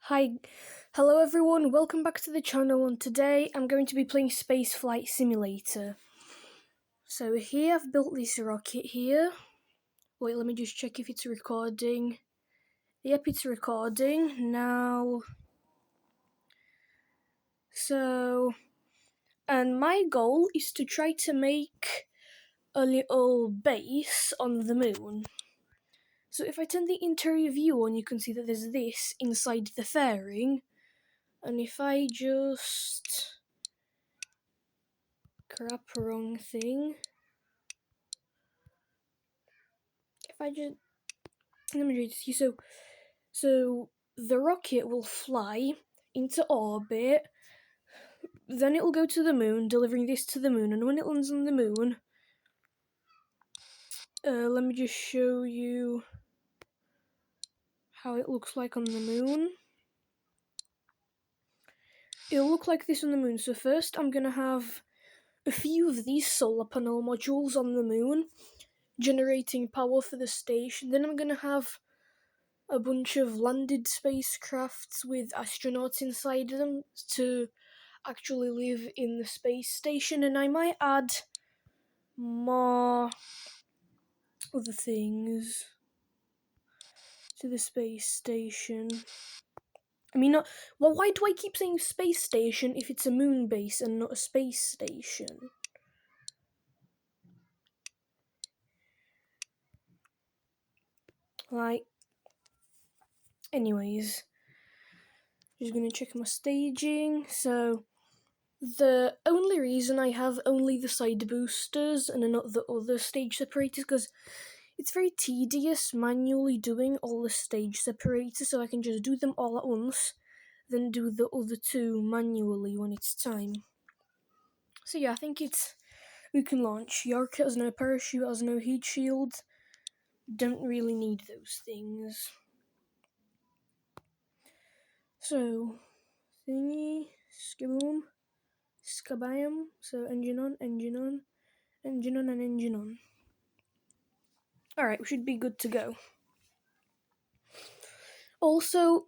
Hi, hello everyone, welcome back to the channel, and today I'm going to be playing Space Flight Simulator. So here I've built this rocket here. Wait, let me just check if it's recording. Yep, it's recording now. And my goal is to try to make a little base on the moon. So if I turn the interior view on, you can see that there's this inside the fairing. And if I just... Crap, wrong thing. If I just... Let me read this to you. So the rocket will fly into orbit, then it will go to the moon, delivering this to the moon, and when it lands on the moon, let me just show you how it looks like on the moon. It'll look like this on the moon. So first I'm going to have a few of these solar panel modules on the moon, generating power for the station. Then I'm going to have a bunch of landed spacecrafts with astronauts inside them to actually live in the space station, and I might add more other things to the space station. Well, why do I keep saying space station if it's a moon base and not a space station? Anyways, just gonna check my staging. So, the only reason I have only the side boosters and not the other stage separators, because it's very tedious manually doing all the stage separators, so I can just do them all at once, then do the other two manually when it's time. So yeah, I think we can launch. York has no parachute, has no heat shield. Don't really need those things. So, thingy, skiboom, skabayam. So engine on, engine on, engine on, and engine on. Alright, we should be good to go. Also,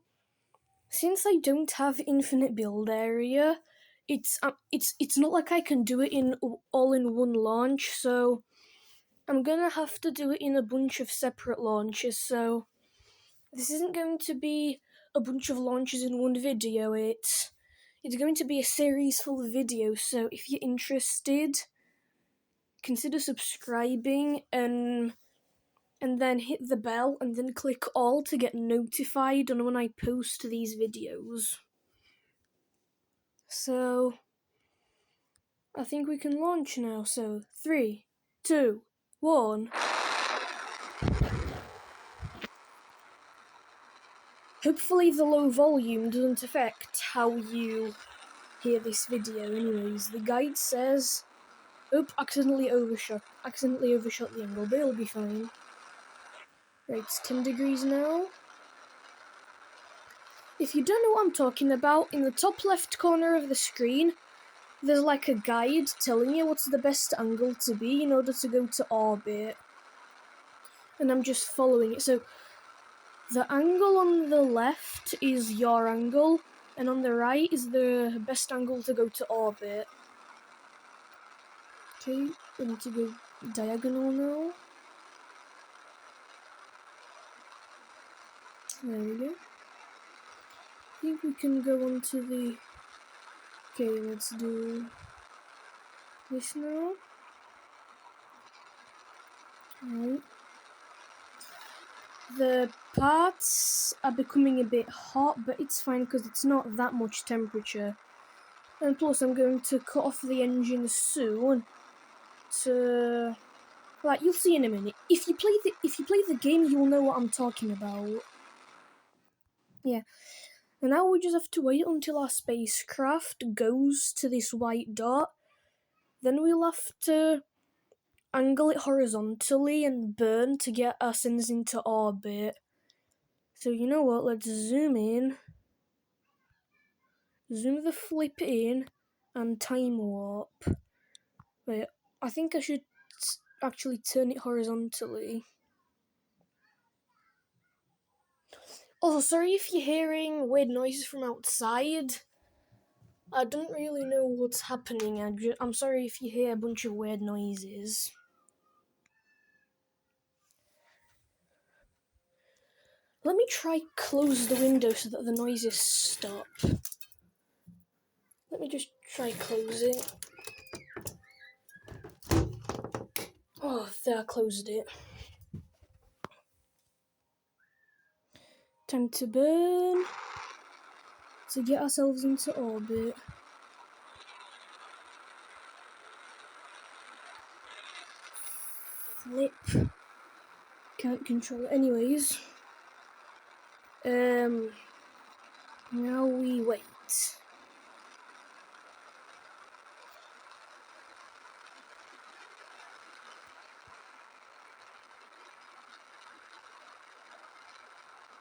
since I don't have infinite build area, it's not like I can do it in all in one launch, so I'm gonna have to do it in a bunch of separate launches. So this isn't going to be a bunch of launches in one video. It's going to be a series full of videos. So if you're interested, consider subscribing and then hit the bell and then click all to get notified on when I post these videos. So, I think we can launch now. So, 3, 2, 1. Hopefully the low volume doesn't affect how you hear this video. Anyways, the guide says, accidentally overshot the angle, but it'll be fine. Right, it's 10 degrees now. If you don't know what I'm talking about, in the top left corner of the screen, there's like a guide telling you what's the best angle to be in order to go to orbit. And I'm just following it. So the angle on the left is your angle, and on the right is the best angle to go to orbit. Okay, we need to go diagonal now. There we go. I think we can go on to the... Okay, let's do this now. Right. The parts are becoming a bit hot, but it's fine because it's not that much temperature. And plus I'm going to cut off the engine soon to... Like, you'll see in a minute. If you play the game, you'll know what I'm talking about. Yeah. And now we just have to wait until our spacecraft goes to this white dot. Then we'll have to angle it horizontally and burn to get our sends into orbit. So you know what, let's zoom in. Zoom the flip in and time warp. Wait, I think I should actually turn it horizontally. Also, sorry if you're hearing weird noises from outside. I don't really know what's happening. I'm sorry if you hear a bunch of weird noises. Let me try close the window so that the noises stop. Let me just try close it. Oh, there, I closed it. Time to burn. To get ourselves into orbit. Flip. Can't control it. Anyways. Now we wait.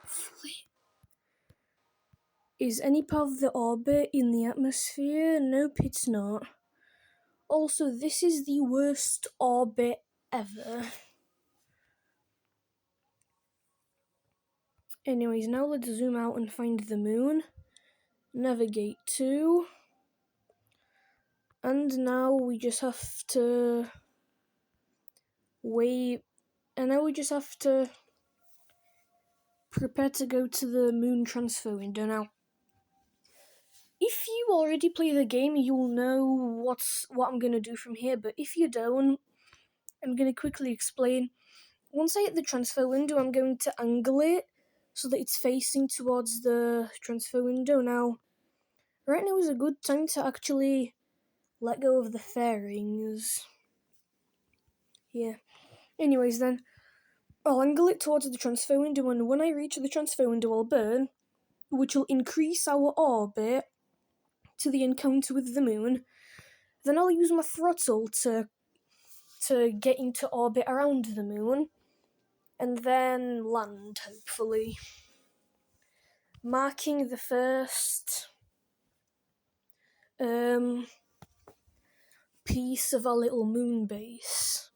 Flip. Is any part of the orbit in the atmosphere? Nope, it's not. Also, this is the worst orbit ever. Anyways, now let's zoom out and find the moon. Navigate to. And now we just have to wait. And now we just have to prepare to go to the moon transfer window. Now, if you already play the game, you'll know what I'm going to do from here. But if you don't, I'm going to quickly explain. Once I hit the transfer window, I'm going to angle it so that it's facing towards the transfer window. Now, right now is a good time to actually let go of the fairings. Yeah. Anyways then, I'll angle it towards the transfer window, and when I reach the transfer window I'll burn, which will increase our orbit to the encounter with the moon. Then I'll use my throttle to get into orbit around the moon, and then land, hopefully. Marking the first piece of our little moon base.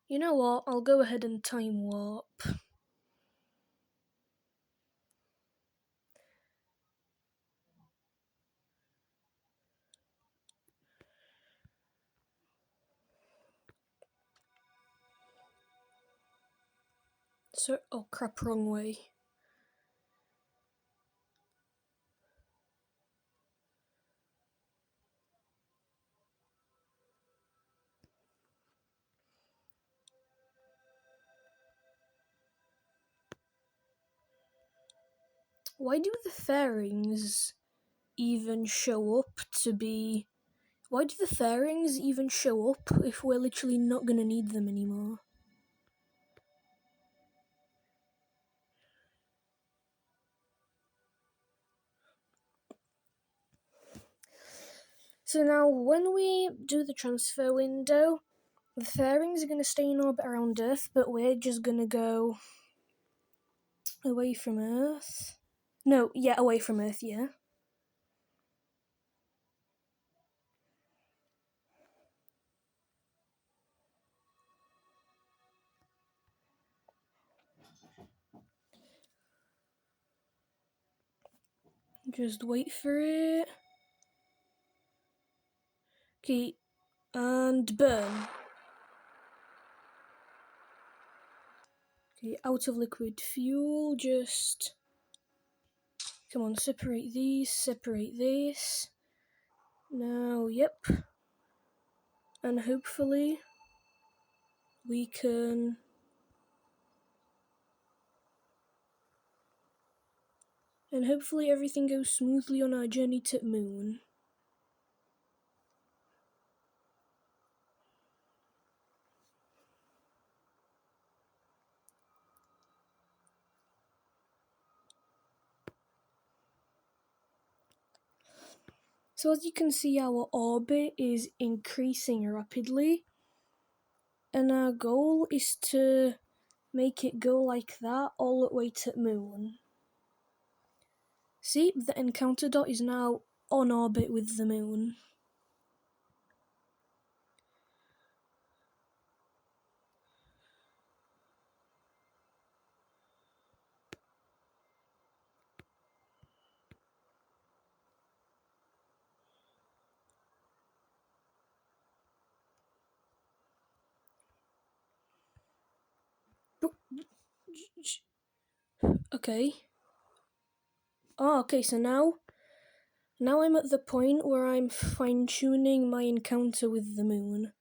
You know what? I'll go ahead and time warp. So, oh crap, wrong way. Why do the fairings even show up to be... Why do the fairings even show up if we're literally not gonna need them anymore? So now, when we do the transfer window, the fairings are gonna stay in orbit around Earth, but we're just gonna go away from Earth. No, yeah, away from Earth, yeah. Just wait for it. Okay, and burn. Okay, out of liquid fuel, just... Come on, separate these, separate this. Now, yep. And hopefully we can... And hopefully everything goes smoothly on our journey to moon. So as you can see, our orbit is increasing rapidly. And our goal is to make it go like that all the way to moon. See, the encounter dot is now on orbit with the moon. Okay. Oh, okay, so now I'm at the point where I'm fine-tuning my encounter with the moon.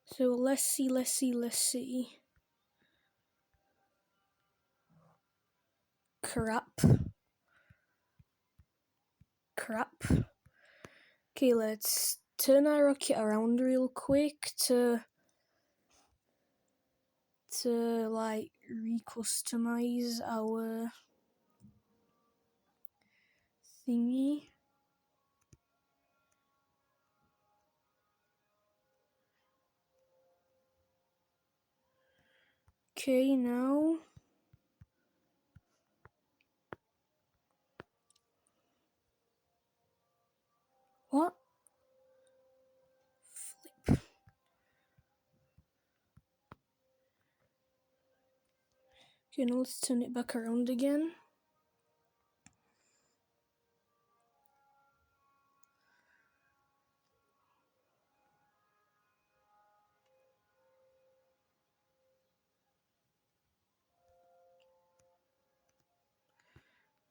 So let's see. Crap. Okay, let's turn our rocket around real quick to like recustomize our thingy. Okay, now what? Flip. Okay, now let's turn it back around again.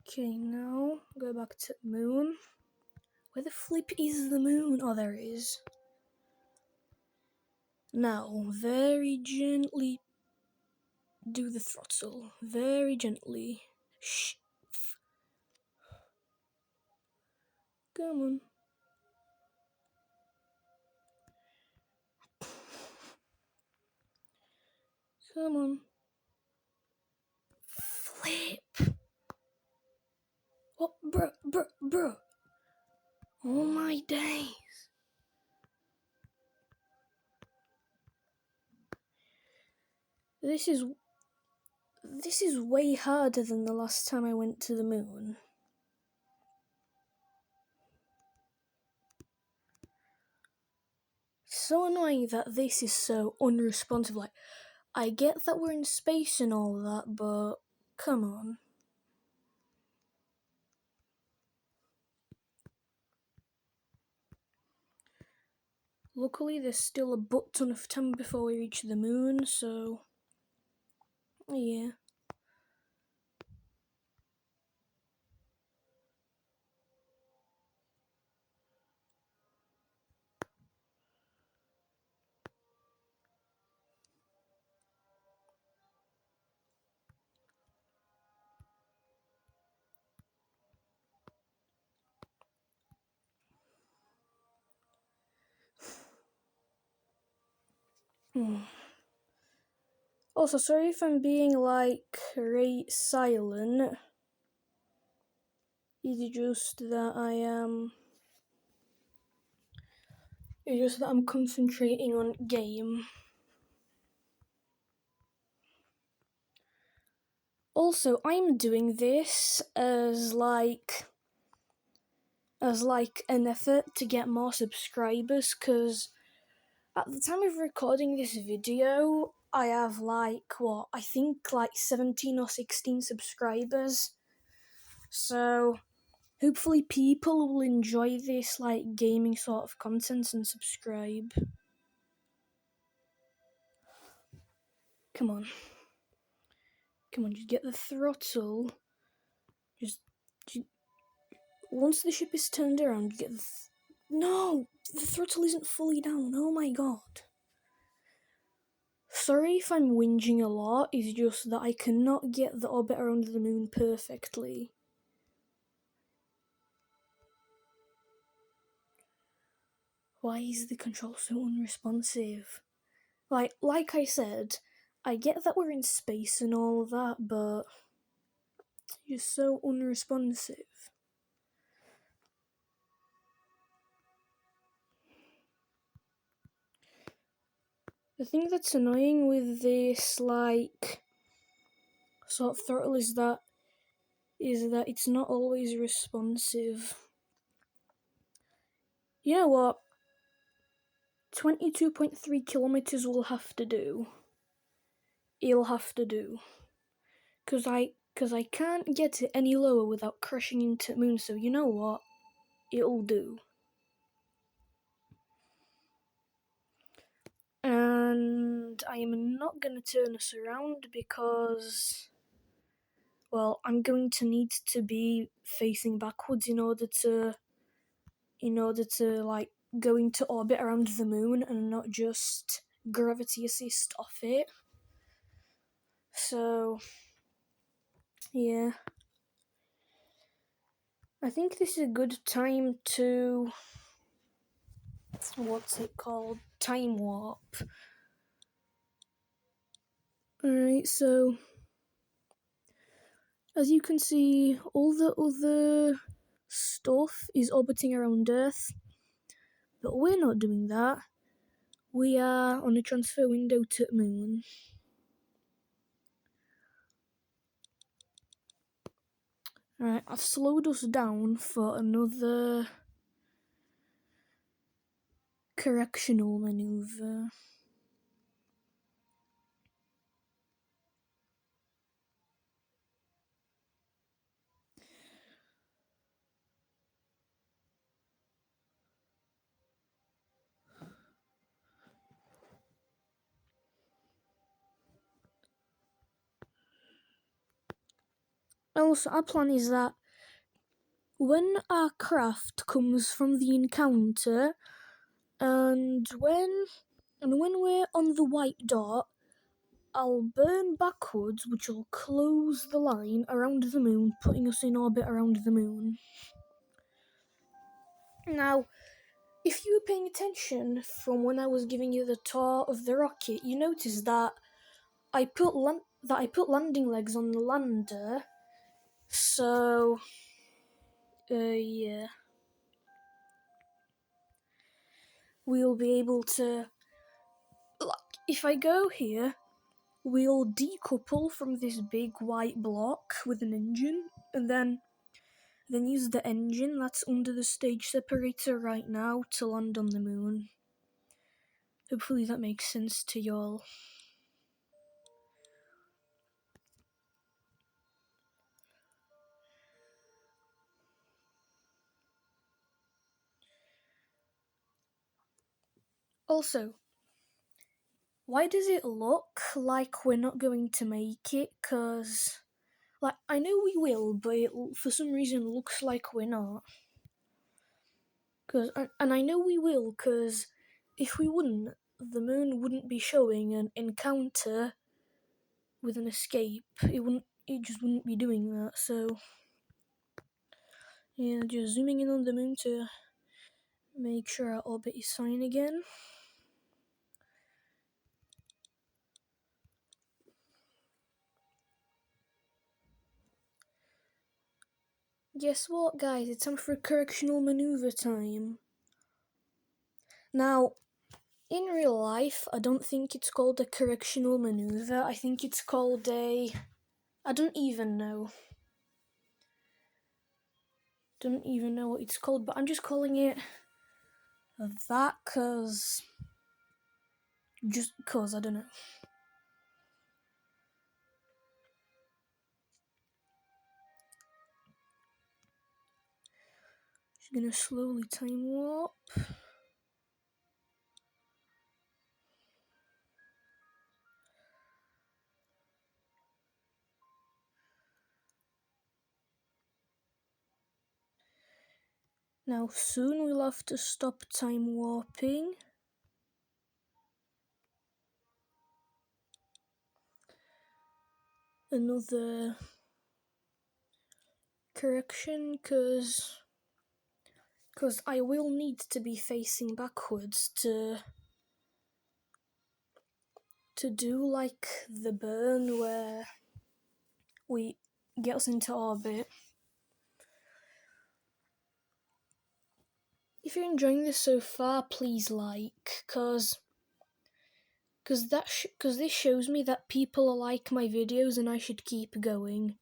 Okay, now go back to moon. Where the flip is the moon? Oh, there it is. Now, very gently do the throttle. Very gently. Shh. Come on. Come on. Flip. What? Bro. Oh my days. This is way harder than the last time I went to the moon. So annoying that this is so unresponsive. Like, I get that we're in space and all that, but come on. Luckily, there's still a butt ton of time before we reach the moon, so yeah. Also, sorry if I'm being like right silent. It's just that I'm concentrating on game. Also, I'm doing this as like an effort to get more subscribers, because at the time of recording this video, I have I think like 17 or 16 subscribers. So hopefully people will enjoy this like gaming sort of content and subscribe. Come on, just get the throttle. Just once the ship is turned around, you get no, the throttle isn't fully down. Oh my god. Sorry if I'm whinging a lot, it's just that I cannot get the orbit around the moon perfectly. Why is the control so unresponsive? Like I said, I get that we're in space and all that, but you're so unresponsive. The thing that's annoying with this like sort of throttle is that it's not always responsive. You know what? 22.3 kilometers will have to do. It'll have to do. Cause I can't get it any lower without crashing into the moon, so you know what? It'll do. And I am not going to turn us around because, well, I'm going to need to be facing backwards in order to like go into orbit around the moon and not just gravity assist off it. So yeah, I think this is a good time to, what's it called, time warp. Alright, so as you can see, all the other stuff is orbiting around Earth, but we're not doing that. We are on a transfer window to the moon. Alright, I've slowed us down for another correctional maneuver. Also, our plan is that when our craft comes from the encounter, and when we're on the white dot, I'll burn backwards, which will close the line around the moon, putting us in orbit around the moon. Now, if you were paying attention from when I was giving you the tour of the rocket, you noticed that I put landing legs on the lander. So, yeah, we'll be able to, like, if I go here, we'll decouple from this big white block with an engine, and then use the engine that's under the stage separator right now to land on the moon. Hopefully that makes sense to y'all. Also, why does it look like we're not going to make it? Cause, like, I know we will, but it for some reason looks like we're not. And I know we will, cause if we wouldn't, the moon wouldn't be showing an encounter with an escape. It just wouldn't be doing that. So yeah, just zooming in on the moon to make sure our orbit is fine again. Guess what, guys? It's time for correctional maneuver time. Now, in real life, I don't think it's called a correctional maneuver. I think it's called a... I don't even know. Don't even know what it's called, but I'm just calling it that just cause, I don't know. Just gonna slowly time warp. Now soon we'll have to stop time warping. Another correction, cause I will need to be facing backwards to do like the burn where we get us into orbit. If you're enjoying this so far, please like, cause this shows me that people like my videos and I should keep going.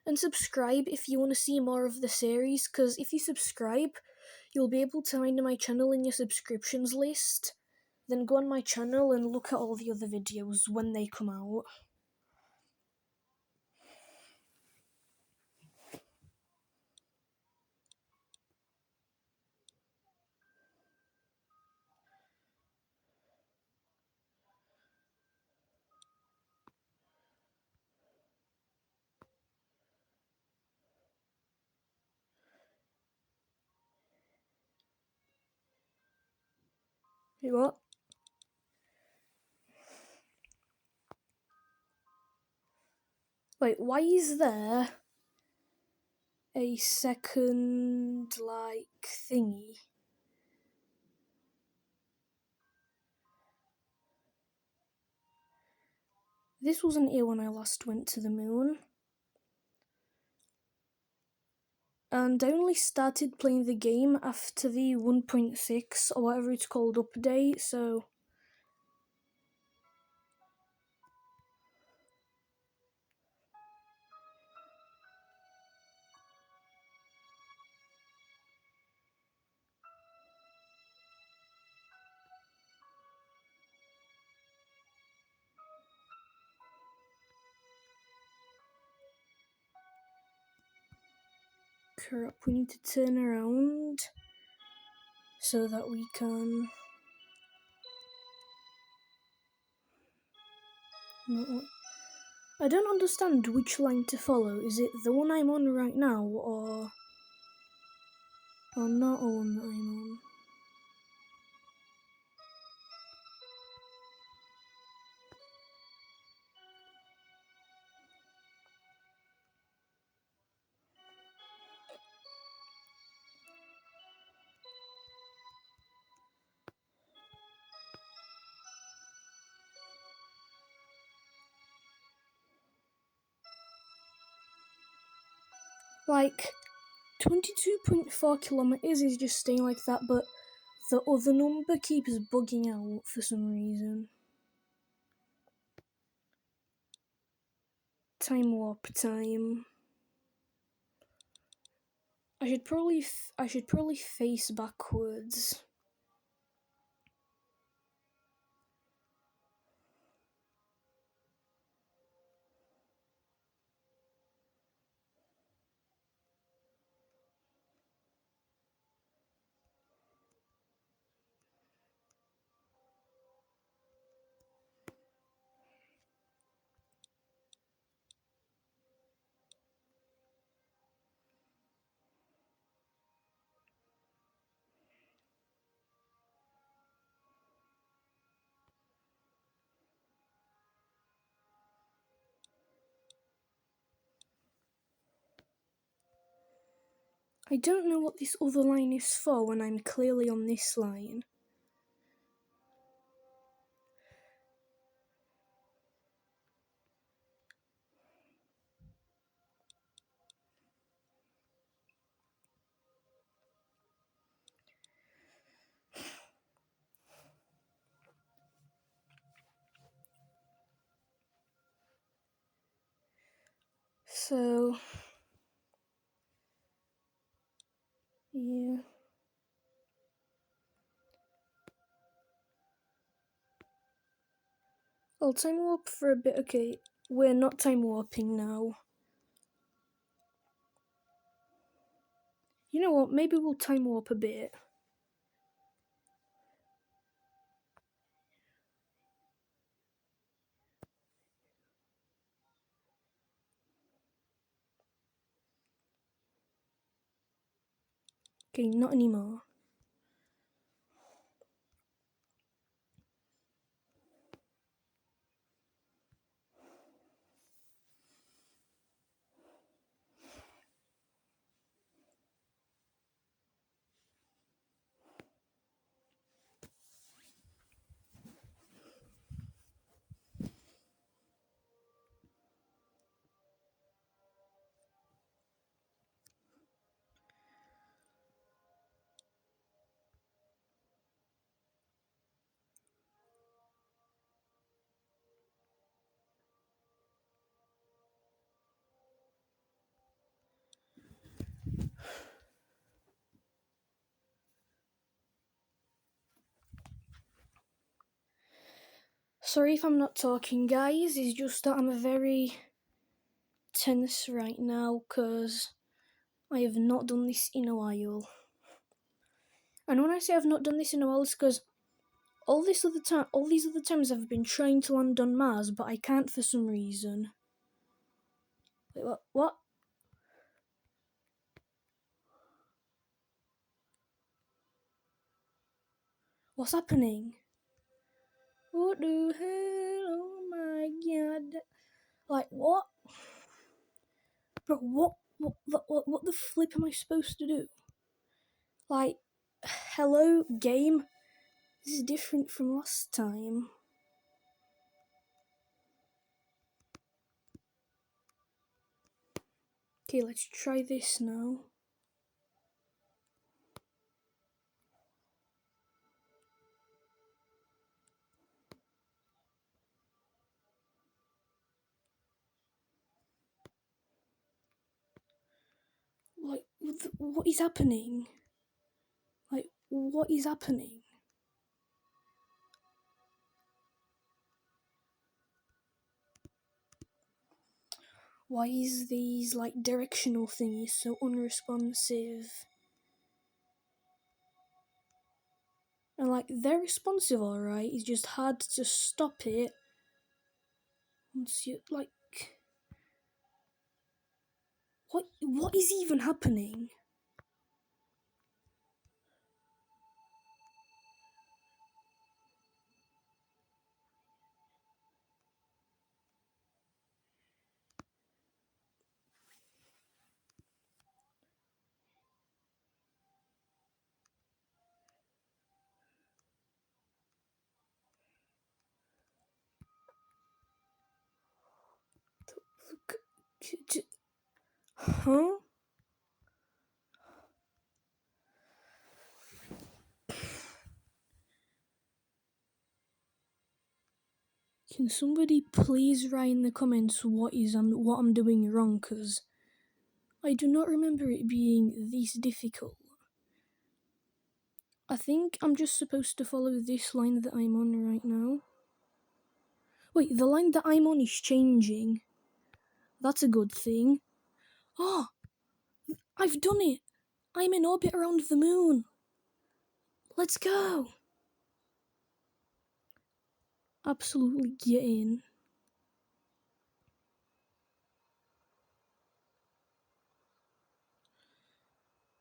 And subscribe if you want to see more of the series, cause if you subscribe, you'll be able to find my channel in your subscriptions list. Then go on my channel and look at all the other videos when they come out. Wait, what? Wait, why is there a second, like, thingy? This wasn't here when I last went to the moon. And I only started playing the game after the 1.6 or whatever it's called update, so... Crap, we need to turn around so that we can... I don't understand which line to follow. Is it the one I'm on right now, or not the one that I'm on? Like, 22.4 kilometers is just staying like that, but the other number keeps bugging out for some reason. Time warp time. I should probably face backwards. I don't know what this other line is for when I'm clearly on this line. So... yeah. I'll time warp for a bit. Okay, we're not time warping now. You know what? Maybe we'll time warp a bit. Okay, not anymore. Sorry if I'm not talking, guys. It's just that I'm very tense right now because I have not done this in a while. And when I say I've not done this in a while, it's because all these other times I've been trying to land on Mars, but I can't for some reason. Wait, what? What? What's happening? What the hell? Oh my god. Like, what? Bro, what the flip am I supposed to do? Like, hello, game? This is different from last time. Okay, let's try this now. Like, what is happening? Like, what is happening? Why is these, like, directional thingies so unresponsive? And, like, they're responsive alright, it's just hard to stop it once you, like... What is even happening? Huh? Can somebody please write in the comments what I'm doing wrong, cause I do not remember it being this difficult. I think I'm just supposed to follow this line that I'm on right now. Wait, the line that I'm on is changing. That's a good thing. Oh, I've done it! I'm in orbit around the moon. Let's go! Absolutely get in.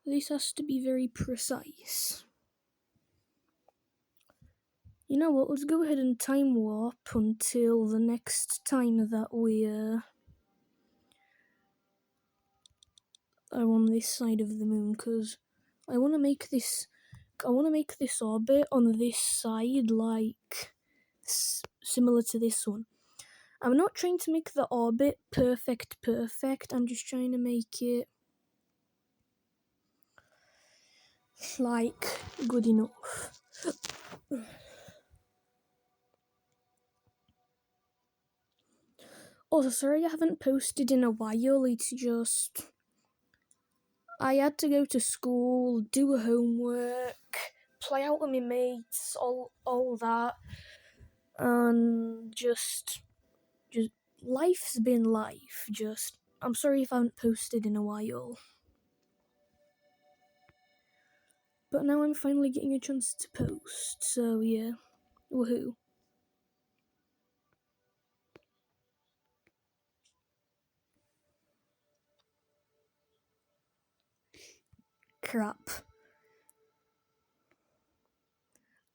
This has to be very precise. You know what, let's go ahead and time warp until the next time that we are on this side of the moon, because I want to make this orbit on this side like similar to this one. I'm not trying to make the orbit perfect, I'm just trying to make it like good enough. Also, sorry I haven't posted in a while, it's just I had to go to school, do homework, play out with my mates, all that, and just life's been life. Just I'm sorry if I haven't posted in a while, but now I'm finally getting a chance to post. So yeah, woohoo! Crap!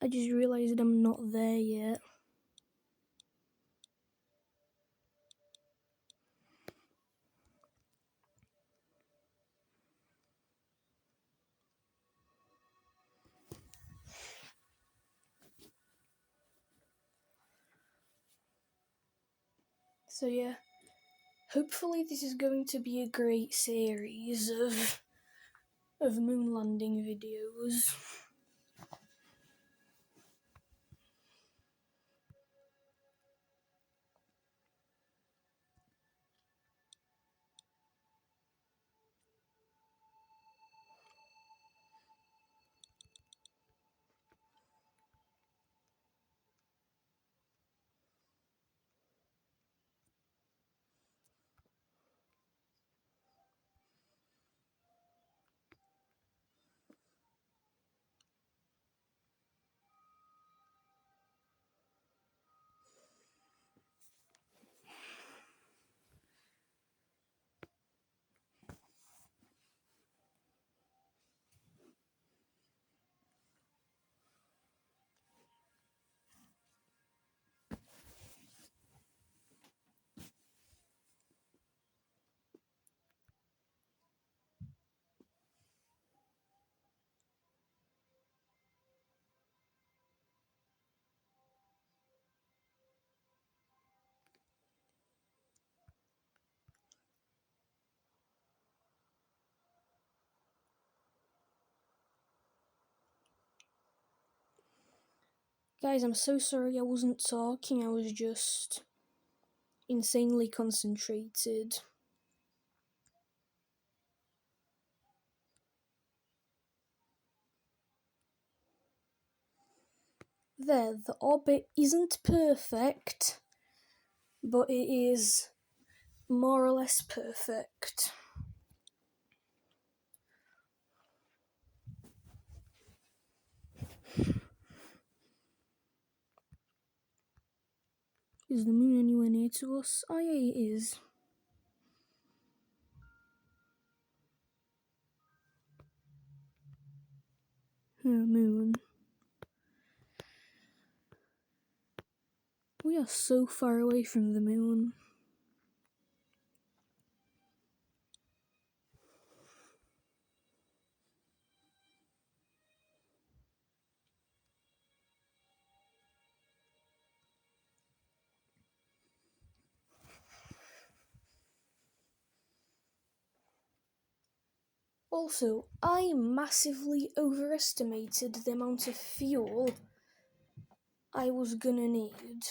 I just realised I'm not there yet. So yeah, hopefully this is going to be a great series of moon landing videos. Guys, I'm so sorry I wasn't talking, I was just insanely concentrated. There, the orbit isn't perfect, but it is more or less perfect. Is the moon anywhere near to us? Oh yeah, it is. Moon. We are so far away from the moon. Also, I massively overestimated the amount of fuel I was gonna need.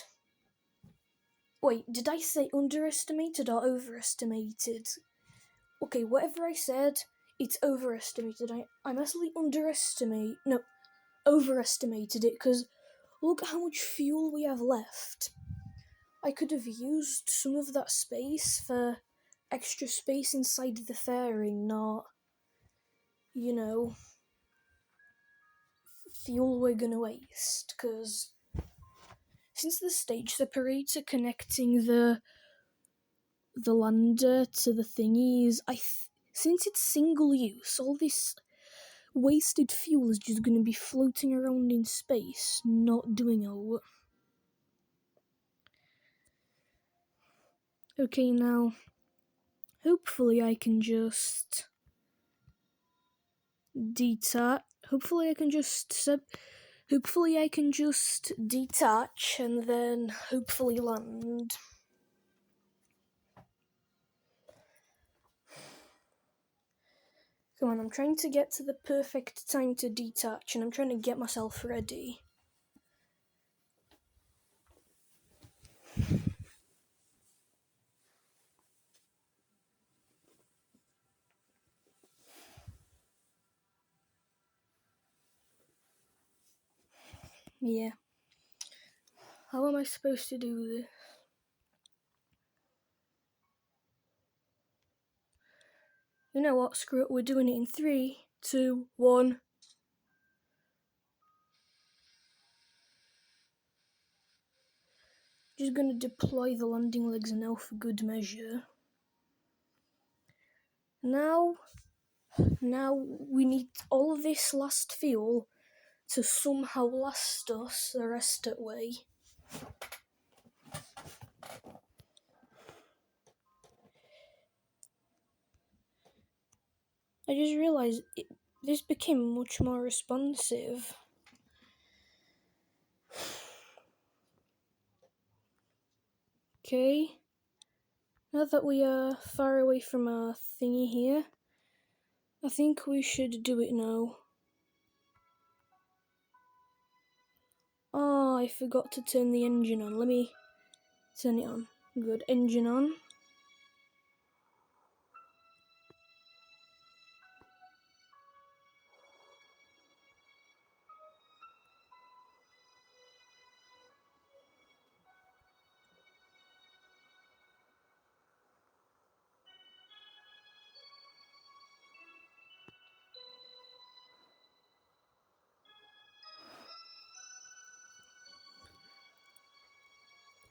Wait, did I say underestimated or overestimated? Okay, whatever I said, it's overestimated. I massively overestimated it, because look how much fuel we have left. I could have used some of that space for extra space inside the fairing, not, fuel we're gonna waste, because since the stage separator connecting the lander to the thingies, since it's single use, all this wasted fuel is just gonna be floating around in space, not doing a lot. Okay, now, hopefully I can just detach. Hopefully I can just detach and then hopefully land. Come on, I'm trying to get to the perfect time to detach, and I'm trying to get myself ready. Yeah. How am I supposed to do this? You know what? Screw it. We're doing it in 3, 2, 1. Just gonna deploy the landing legs now for good measure. Now we need all of this last fuel to somehow last us the rest of the way. I just realised this became much more responsive. Okay. Now that we are far away from our thingy here, I think we should do it now. Oh, I forgot to turn the engine on. Let me turn it on. Good, engine on.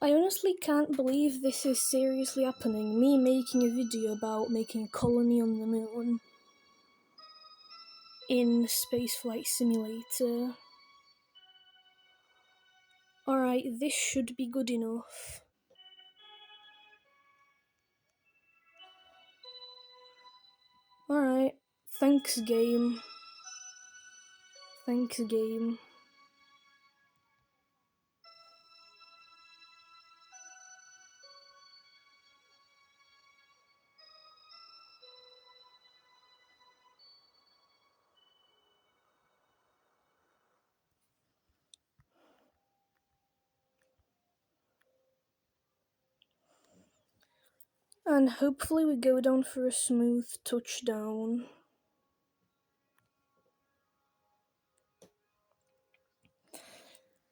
I honestly can't believe this is seriously happening. Me making a video about making a colony on the moon in Spaceflight Simulator. Alright, this should be good enough. Alright, thanks game. Thanks game. And hopefully we go down for a smooth touchdown.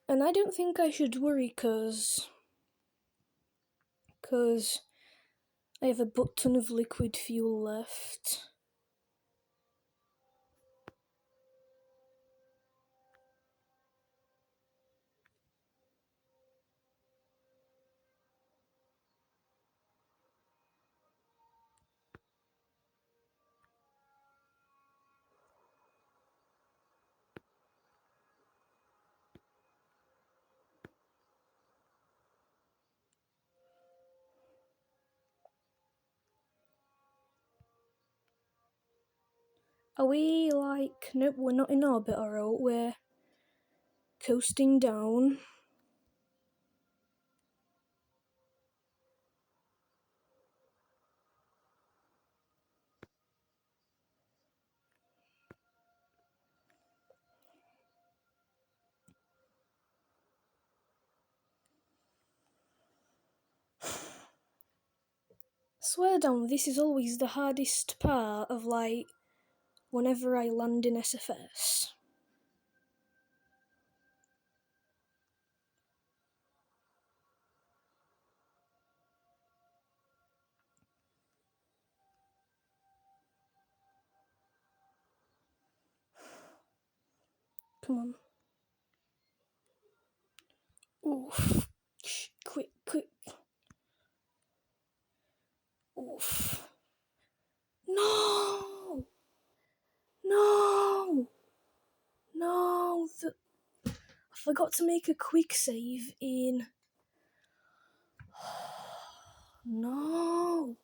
And I don't think I should worry because I have a butt ton of liquid fuel left. Are we like, nope, we're not in orbit, alright, we're coasting down. Swear down, this is always the hardest part of like whenever I land in SFS. Come on. Oof. Shh, quick. Oof. No! No! No! I forgot to make a quick save in. No!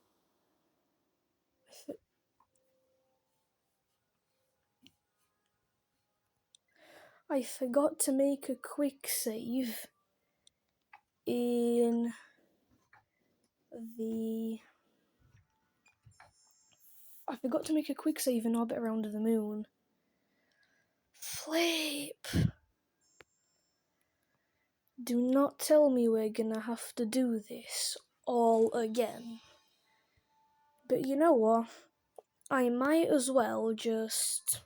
I forgot to make a quick save in the. I forgot to make a quick save in Orbit Around the Moon. Flip! Do not tell me we're gonna have to do this all again. But you know what? I might as well just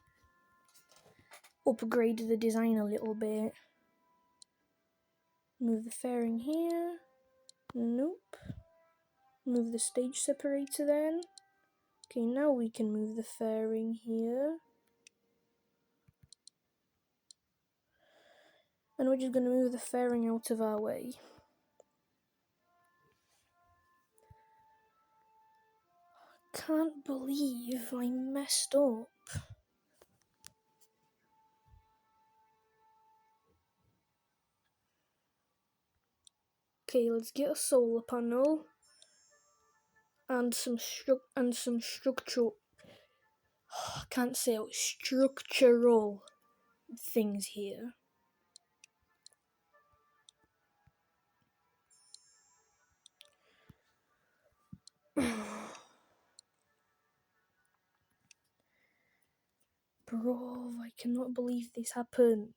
upgrade the design a little bit. Move the fairing here. Nope. Move the stage separator then. Okay, now we can move the fairing here. And we're just going to move the fairing out of our way. Can't believe I messed up. Okay, let's get a solar panel and some structural. I can't say it. Structural things here. Bro, I cannot believe this happened.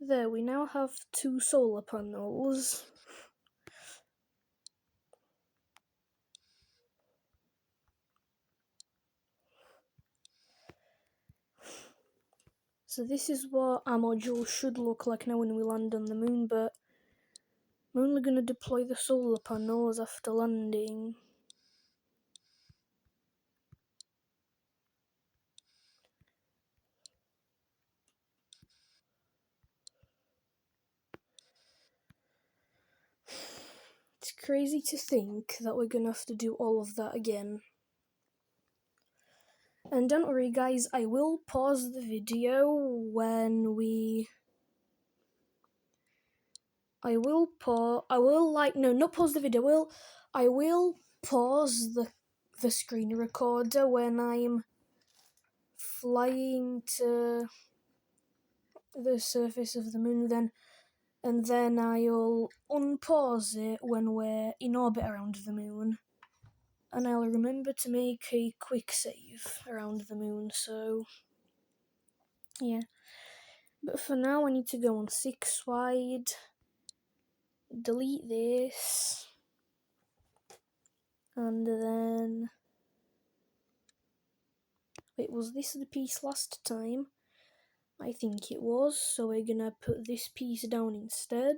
There, we now have 2 solar panels. So this is what our module should look like now when we land on the moon, but I'm only going to deploy the solar panels after landing. It's crazy to think that we're going to have to do all of that again. And don't worry guys, I will pause the video when we... I will pause the video, I will pause the screen recorder when I'm flying to the surface of the moon, and then I'll unpause it when we're in orbit around the moon. And I'll remember to make a quick save around the moon, so yeah. But for now I need to go on 6 wide, delete this, and then... Wait, was this the piece last time? I think it was, so we're gonna put this piece down instead.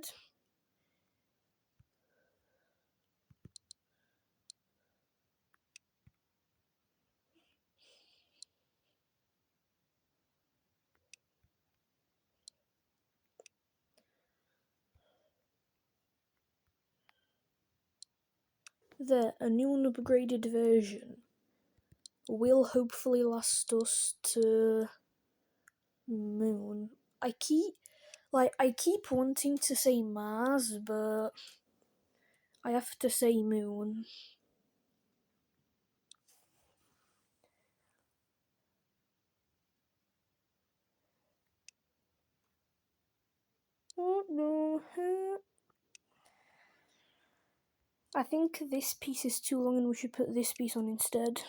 There, a new and upgraded version will hopefully last us to moon. I keep wanting to say Mars, but I have to say moon. Oh no. I think this piece is too long and we should put this piece on instead.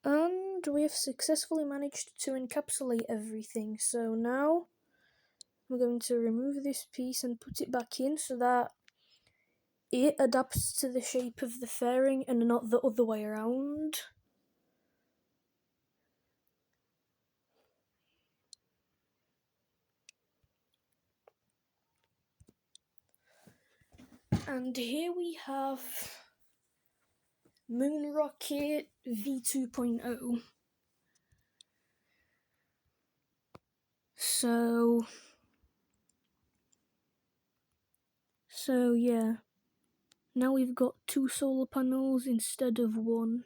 And we have successfully managed to encapsulate everything, so now I'm going to remove this piece and put it back in so that it adapts to the shape of the fairing and not the other way around. And here we have Moon Rocket V2.0. So yeah, now we've got 2 solar panels instead of 1.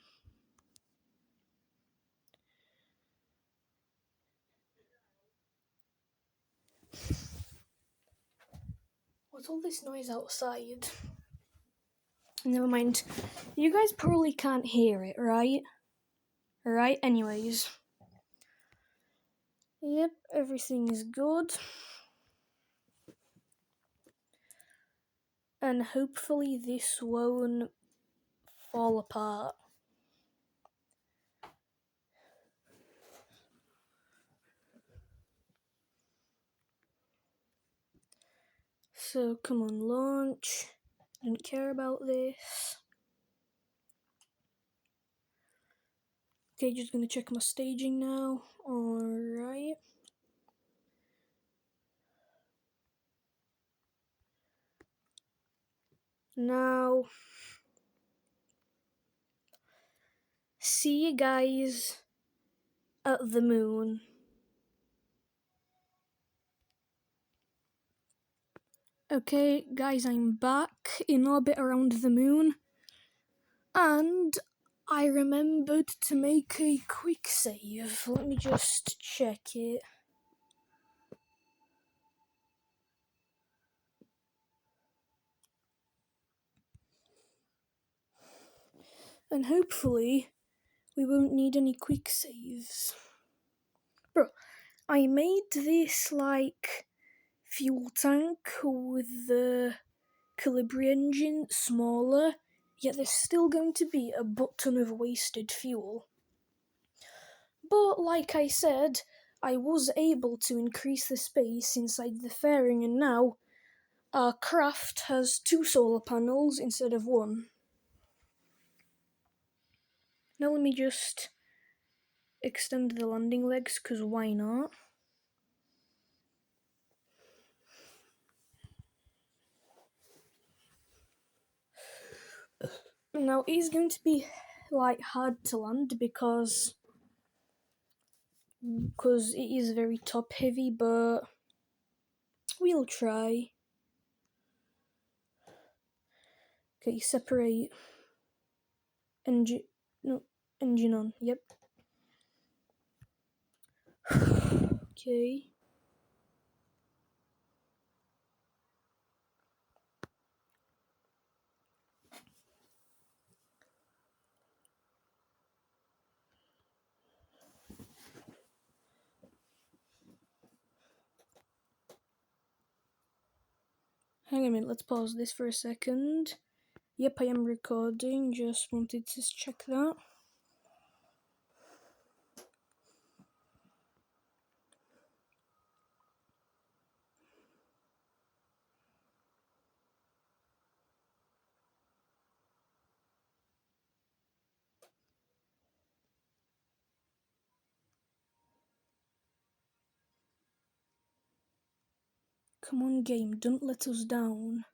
What's all this noise outside? Never mind. You guys probably can't hear it, right? Right, anyways. Yep, everything is good. And hopefully this won't fall apart. So come on, launch. Don't care about this. Okay, just gonna check my staging now. Alright. Now, see you guys at the moon. Okay, guys, I'm back in orbit around the moon. And I remembered to make a quick save. Let me just check it. And hopefully we won't need any quick saves. Bro, I made this like fuel tank with the Calibri engine smaller, yet there's still going to be a butt ton of wasted fuel. But like I said, I was able to increase the space inside the fairing, and now our craft has 2 solar panels instead of 1. Now let me just extend the landing legs, because why not? Now it is going to be like hard to land because it is very top heavy, but we'll try. Okay, separate. Engine on, yep. Okay. Hang on a minute, let's pause this for a second. Yep, I am recording, just wanted to check that. Come on, game, don't let us down.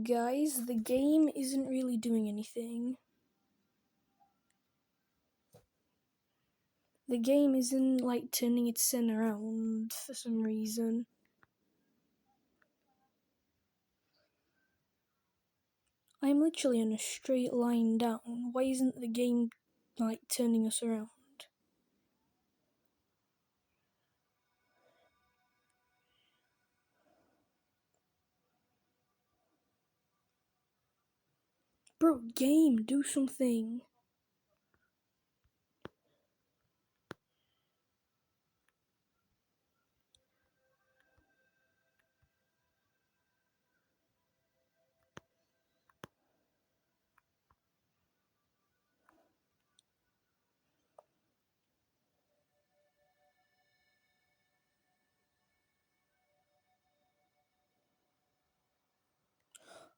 Guys, the game isn't really doing anything. The game isn't, like, turning its center around for some reason. I'm literally in a straight line down. Why isn't the game, like, turning us around? Bro, game, do something.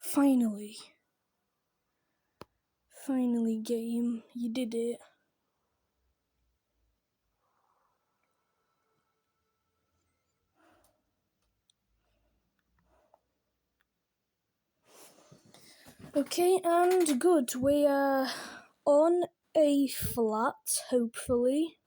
Finally. Finally, game, you did it. Okay, and good. We are on a flat, hopefully.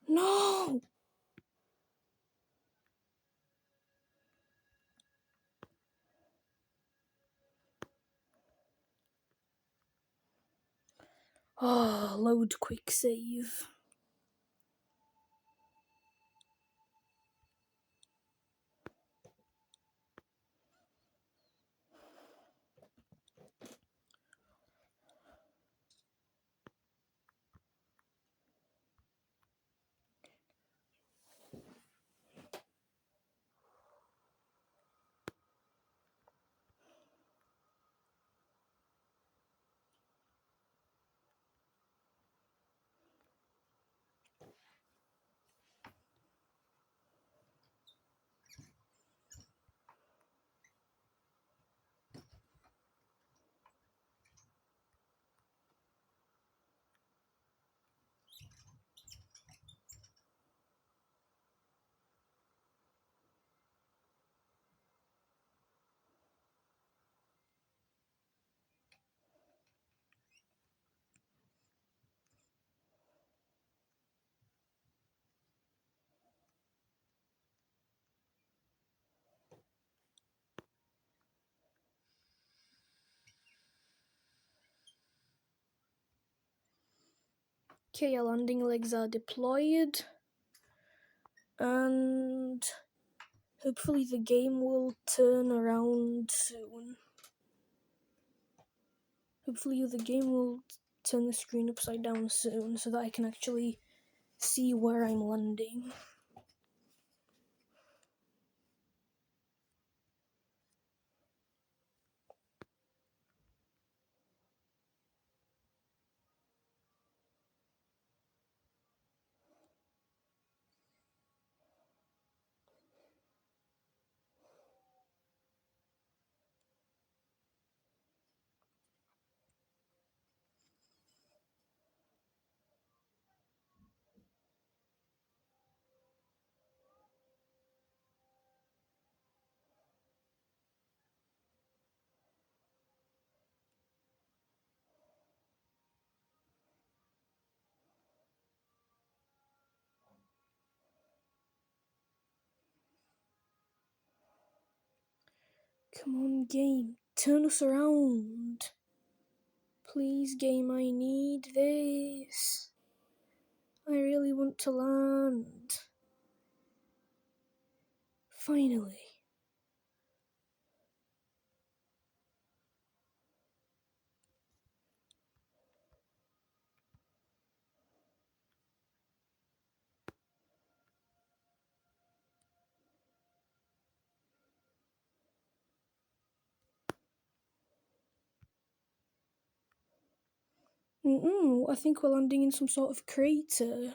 No! Oh, load quick save. Okay, our landing legs are deployed. And hopefully the game will turn around soon. Hopefully the game will turn the screen upside down soon so that I can actually see where I'm landing. Come on, game. Turn us around. Please, game, I need this. I really want to land. Finally. I think we're landing in some sort of crater.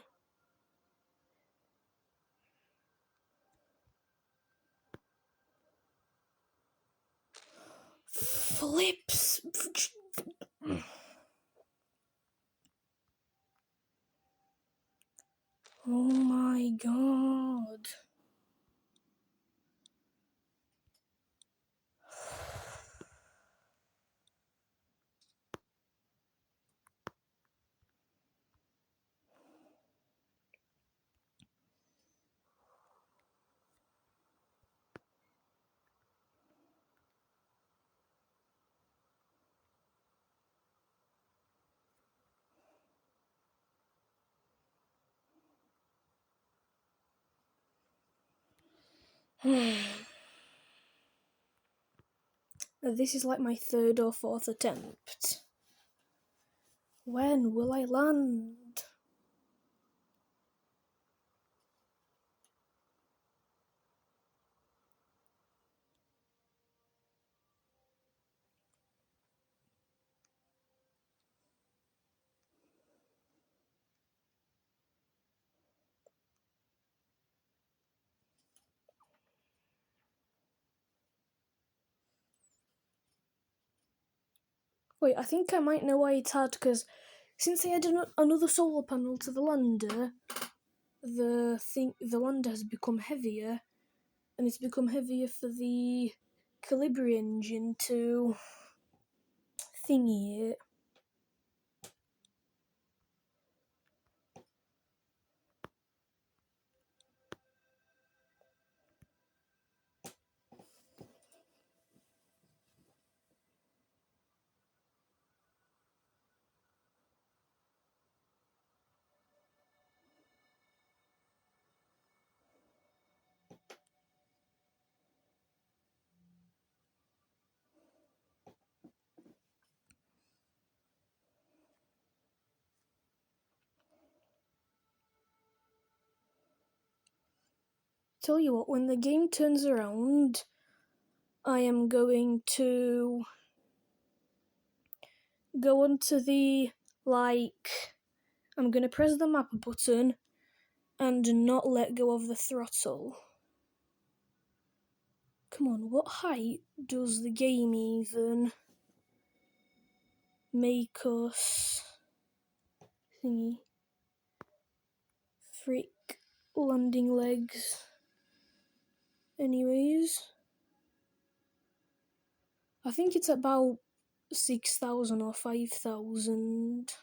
Flips! Oh my god. This is like my third or fourth attempt. When will I land? Wait, I think I might know why it's hard, because since I added another solar panel to the lander, the lander has become heavier, and it's become heavier for the Calibri engine to thingy it. Tell you what, when the game turns around, I am going to go onto the, I'm going to press the map button and not let go of the throttle. Come on, what height does the game even make us thingy? Frick landing legs. Anyways, I think it's about 6,000 or 5,000.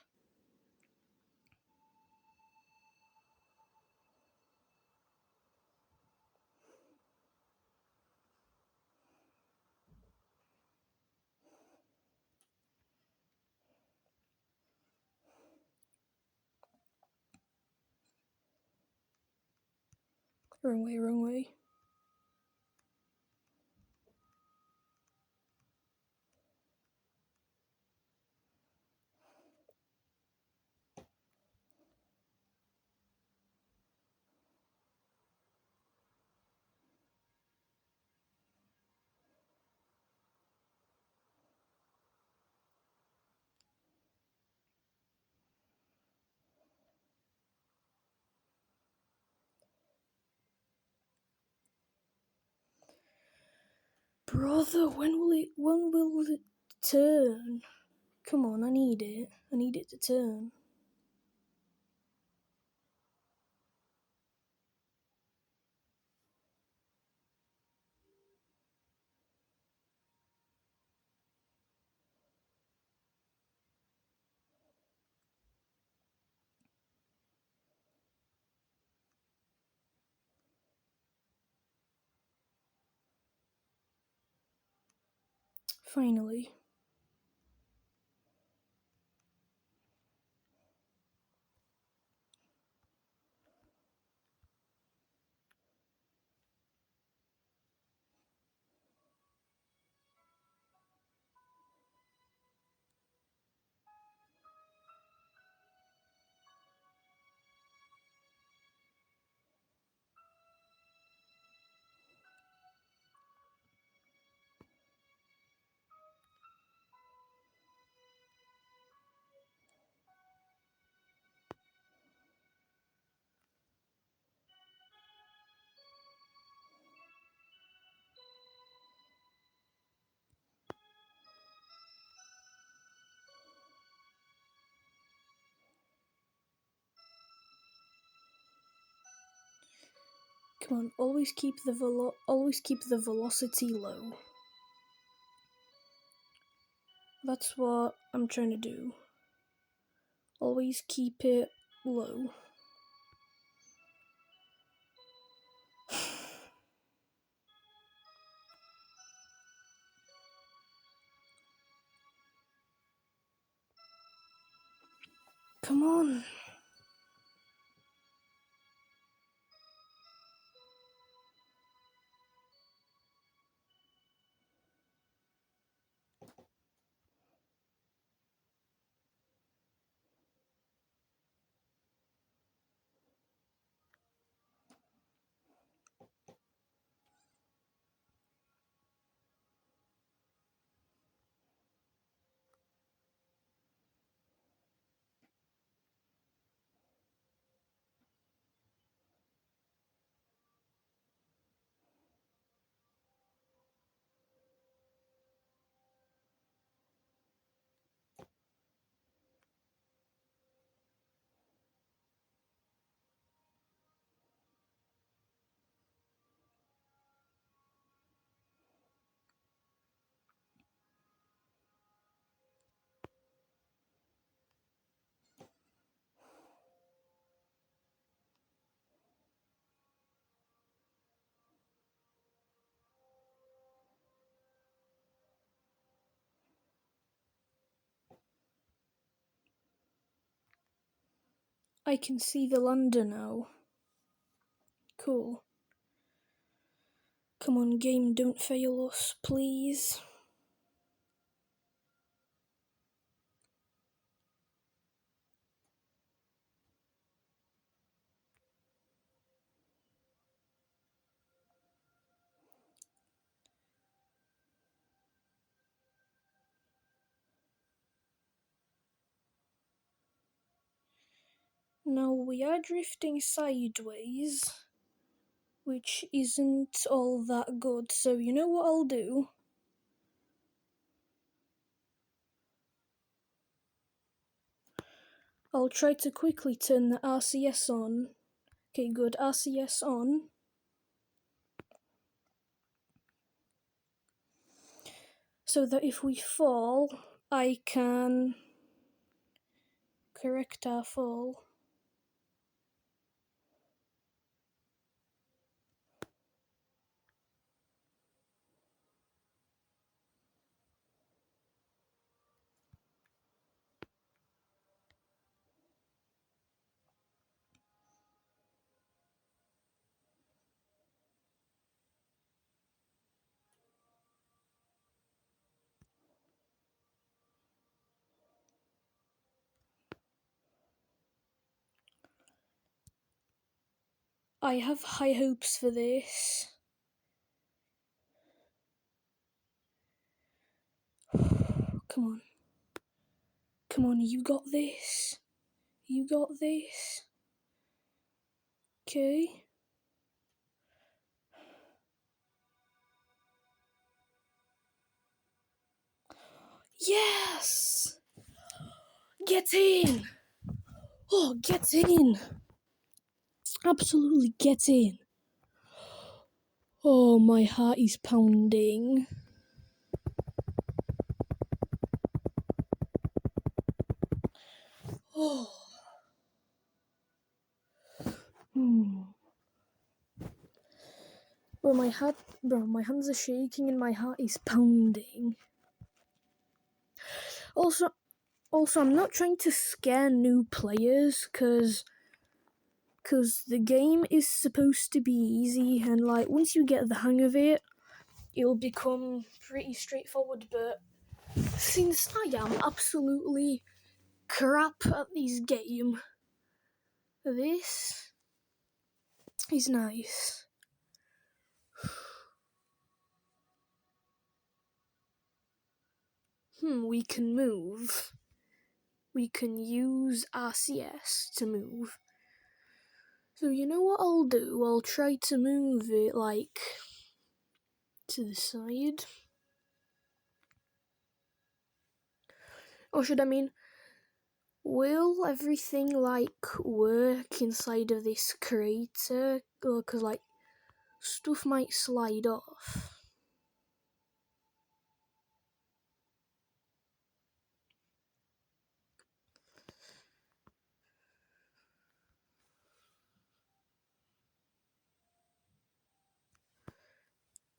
Wrong way, wrong way. Brother, when will it turn? Come on, I need it. I need it to turn. Finally. Come on, always keep the velocity low. That's what I'm trying to do. Always keep it low. Come on. I can see the lander now. Cool. Come on, game, don't fail us, please. Now we are drifting sideways, which isn't all that good, so you know what I'll do? I'll try to quickly turn the RCS on. Okay, good, RCS on. So that if we fall, I can correct our fall. I have high hopes for this. Come on. Come on, you got this. You got this. Okay. Yes! Get in! Oh, get in! Absolutely get in. Oh, my heart is pounding. Oh. Bro, my hands are shaking and my heart is pounding. Also, I'm not trying to scare new players, cause the game is supposed to be easy, and like once you get the hang of it, it'll become pretty straightforward. But since I am absolutely crap at this game, this is nice. We can move. We can use RCS to move. So you know what I'll do? I'll try to move it like to the side. Or should I mean, will everything like work inside of this crater? Because like stuff might slide off.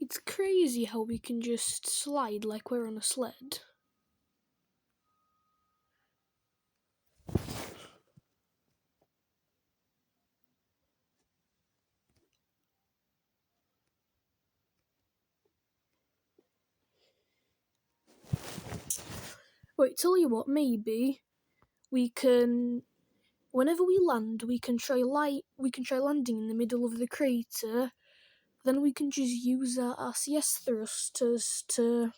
It's crazy how we can just slide like we're on a sled. Wait, tell you what, maybe we can, whenever we land, we can try landing in the middle of the crater. Then we can just use our RCS thrusters to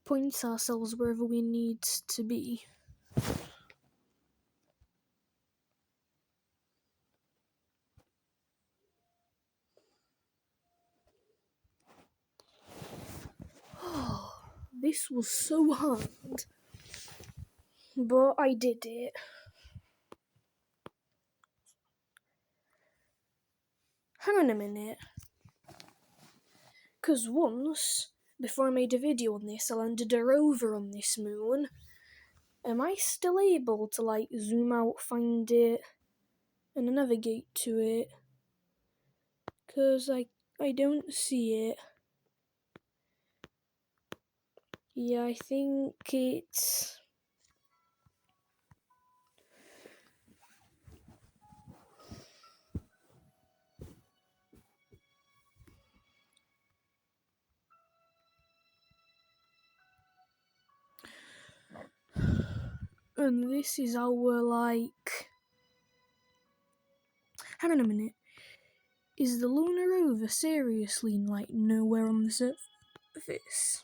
point ourselves wherever we need to be. This was so hard, but I did it. Hang on a minute. Because once, before I made a video on this, I landed a rover on this moon. Am I still able to like zoom out, find it, and navigate to it? Because I don't see it. Yeah, I think it's... And this is our like... Hang on a minute. Is the lunar rover seriously like nowhere on the surface?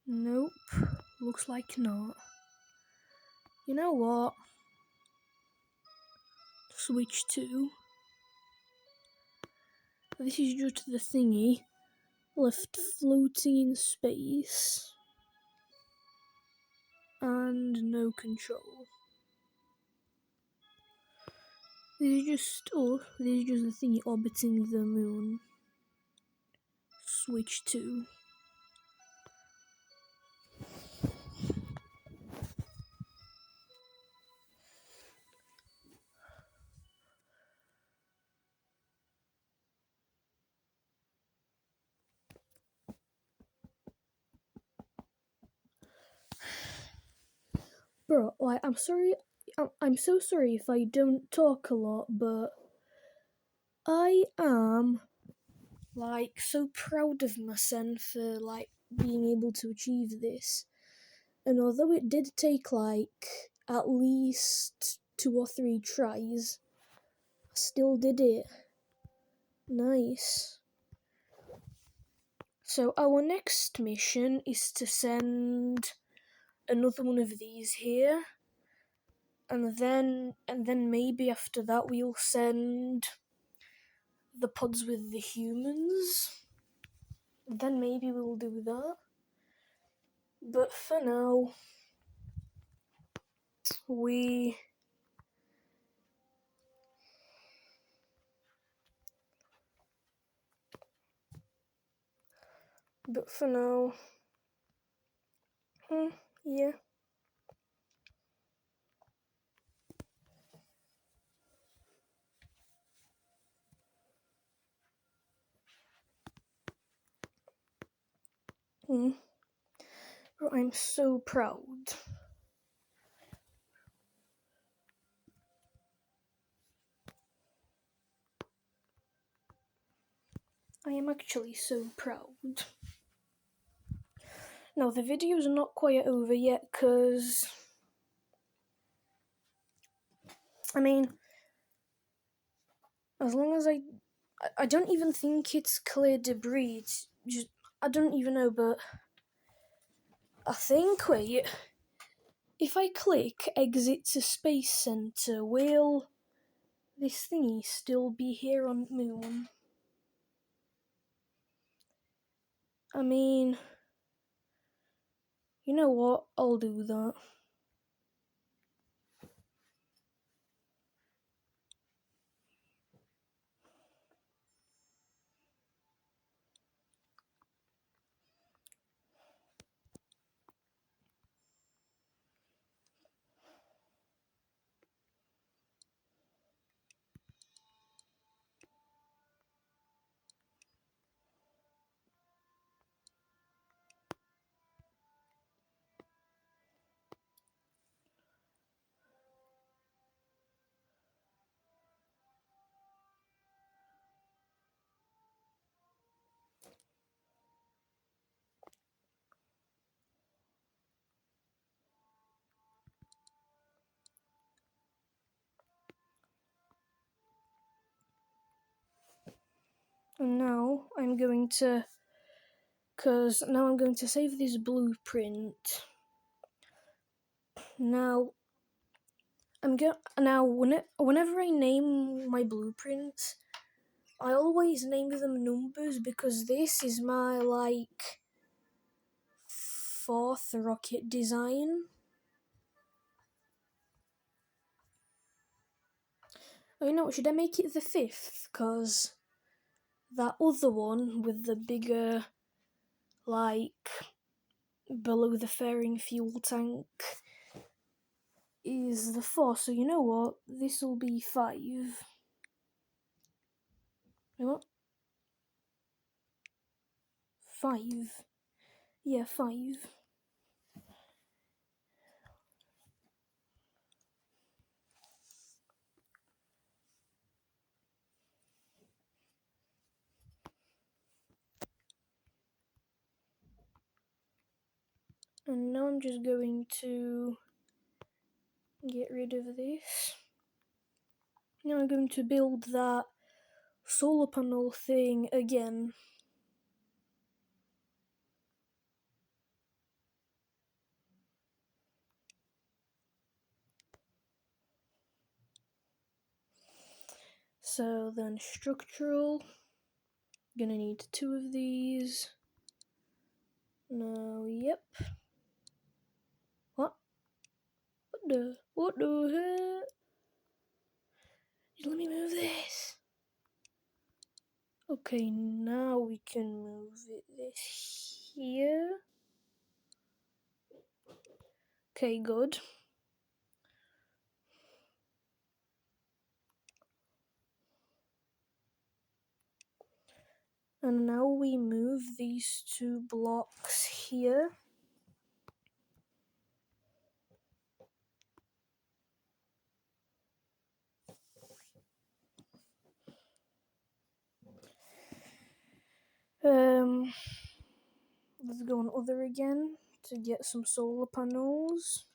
Nope, looks like not. You know what? Switch to. This is just the thingy left floating in space and no control. This is just the thingy orbiting the moon. Switch to. Bro, like, I'm sorry. I'm so sorry if I don't talk a lot, but I am like so proud of myself for like being able to achieve this. And although it did take like at least 2 or 3 tries, I still did it. Nice. So our next mission is to send another one of these here, and then maybe after that we'll send the pods with the humans. Then maybe we'll do that. But for now, we... But for now... yeah. moon. I'm so proud. I am actually so proud. Now, the video's not quite over yet, because I mean, as long as I don't even think it's clear debris, it's just, I don't even know, but I think, wait, if I click exit to Space Center, will this thingy still be here on Moon? I mean, you know what, I'll do that. And now I'm going to save this blueprint. Now whenever I name my blueprints, I always name them numbers, because this is my fourth rocket design. Oh, you know what? Should I make it the fifth? Because that other one with the bigger, below the fairing fuel tank is the fourth. So you know what? This will be 5. What? 5. Yeah, 5. And now I'm just going to get rid of this. Now I'm going to build that solar panel thing again. So then structural, gonna need 2 of these. No, yep. What the heck? Just let me move this. Okay, now we can move this here. Okay, good. And now we move these 2 blocks here. Let's go on other again to get some solar panels.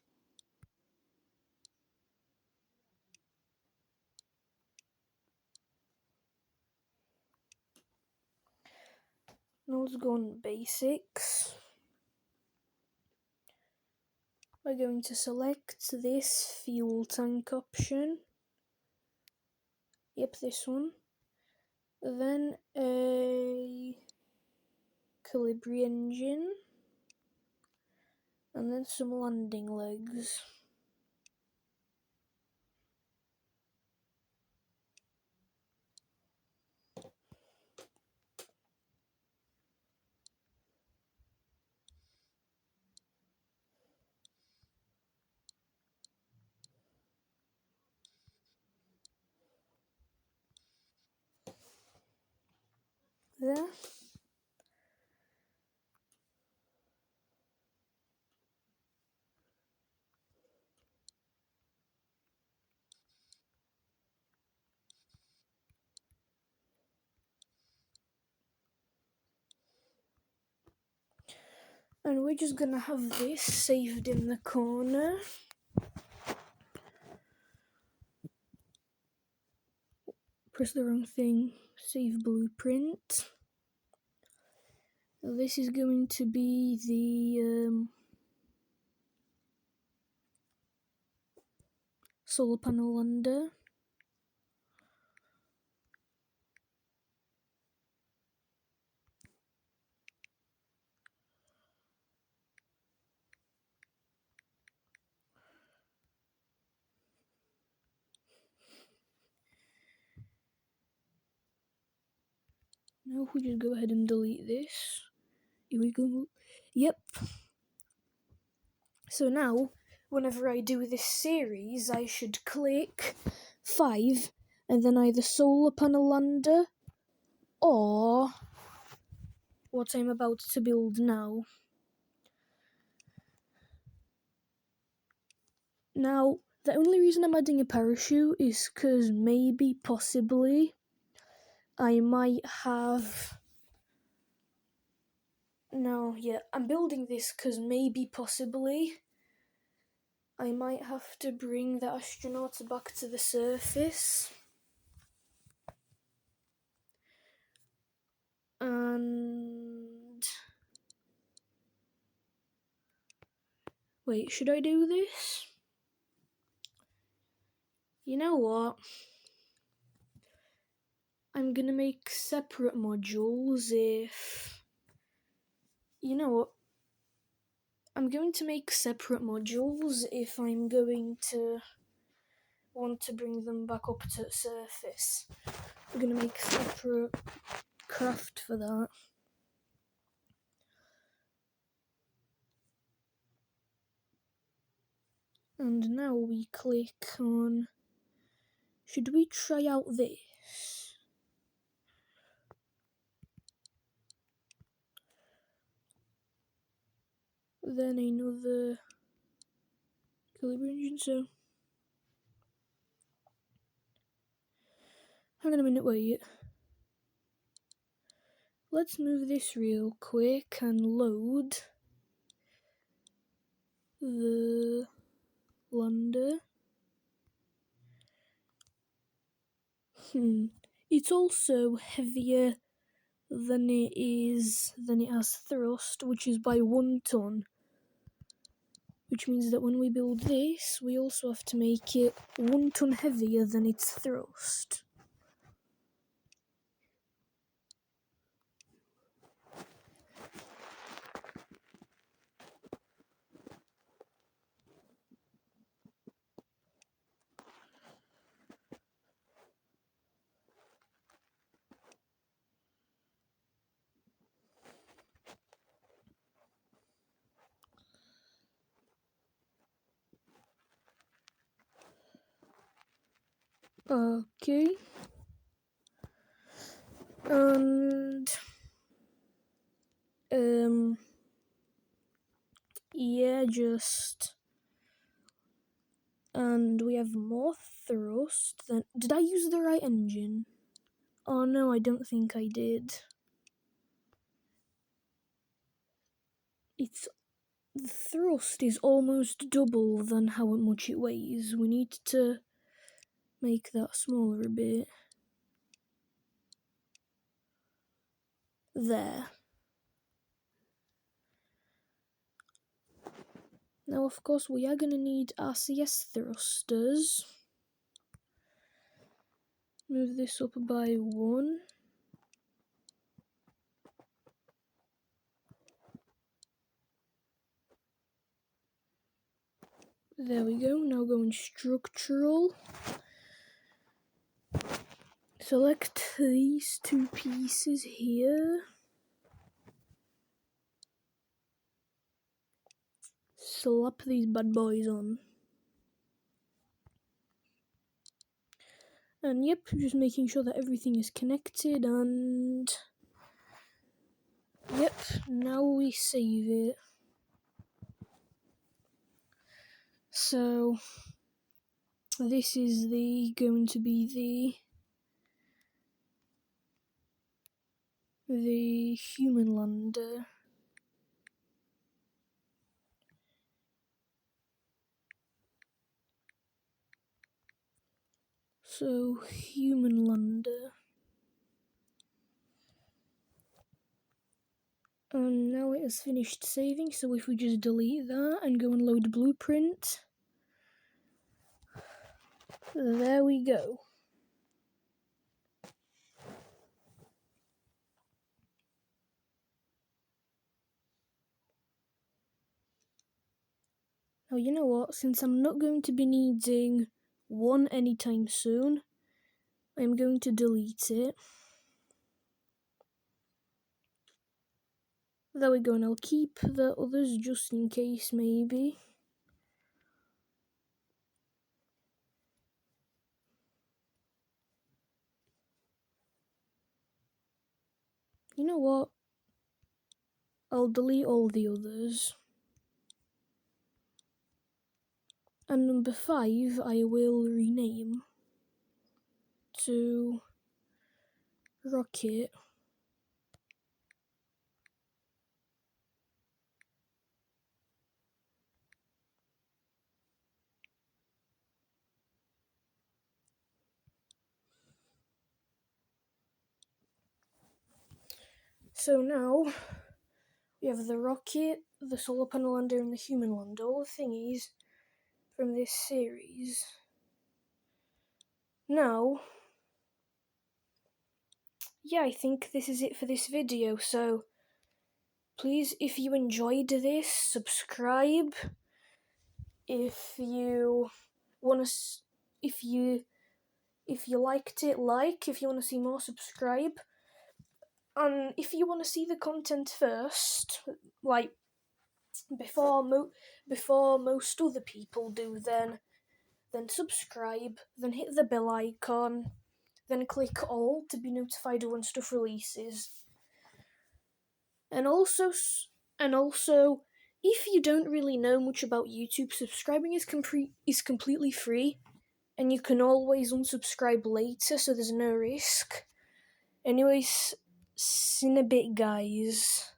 Now let's go on basics. We're going to select this fuel tank option. Yep, this one. Then a Colibri engine. And then some landing legs. There. And we're just gonna have this saved in the corner. Press the wrong thing. Save blueprint. This is going to be the solar panel under. Now if we just go ahead and delete this. Here we go. Yep. So now, whenever I do this series, I should click 5 and then either solar panel under or what I'm about to build now. Now, the only reason I'm adding a parachute is because maybe, possibly, I might have... No, yeah, I'm building this because maybe, possibly, I might have to bring the astronauts back to the surface. And... Wait, should I do this? You know what? I'm gonna make separate modules if... You know what? I'm going to make separate modules if I'm going to want to bring them back up to the surface. I'm gonna make separate craft for that. And now we click on... Should we try out this? Then another Calibre engine, so... Hang on a minute, wait. Let's move this real quick and load the lander. It's also heavier than it has thrust, which is by 1 ton. Which means that when we build this, we also have to make it 1 ton heavier than its thrust. Okay. And yeah, and we have more thrust than... Did I use the right engine? Oh no, I don't think I did. The thrust is almost double than how much it weighs. We need to make that smaller a bit. There. Now, of course, we are going to need RCS thrusters. Move this up by 1. There we go. Now go in structural. Select these 2 pieces here. Slap these bad boys on. And yep, just making sure that everything is connected, and yep, now we save it. So this is going to be the human lander. So, Human Lander. And now it has finished saving, so if we just delete that and go and load Blueprint, there we go. Now, you know what? Since I'm not going to be needing one anytime soon, I'm going to delete it. There we go, and I'll keep the others just in case, maybe. You know what? I'll delete all the others. And number 5, I will rename to Rocket. So now, we have the rocket, the solar panel lander, and the human lander, all the thingies from this series. Now, yeah, I think this is it for this video, so please, if you enjoyed this, subscribe. If you want to, if you liked it, like. If you want to see more, subscribe. And if you want to see the content first, like before most other people do, then subscribe, then hit the bell icon, then click all to be notified when stuff releases. And also, if you don't really know much about YouTube, subscribing is completely free, and you can always unsubscribe later, so there's no risk. Anyways, see in a bit, guys.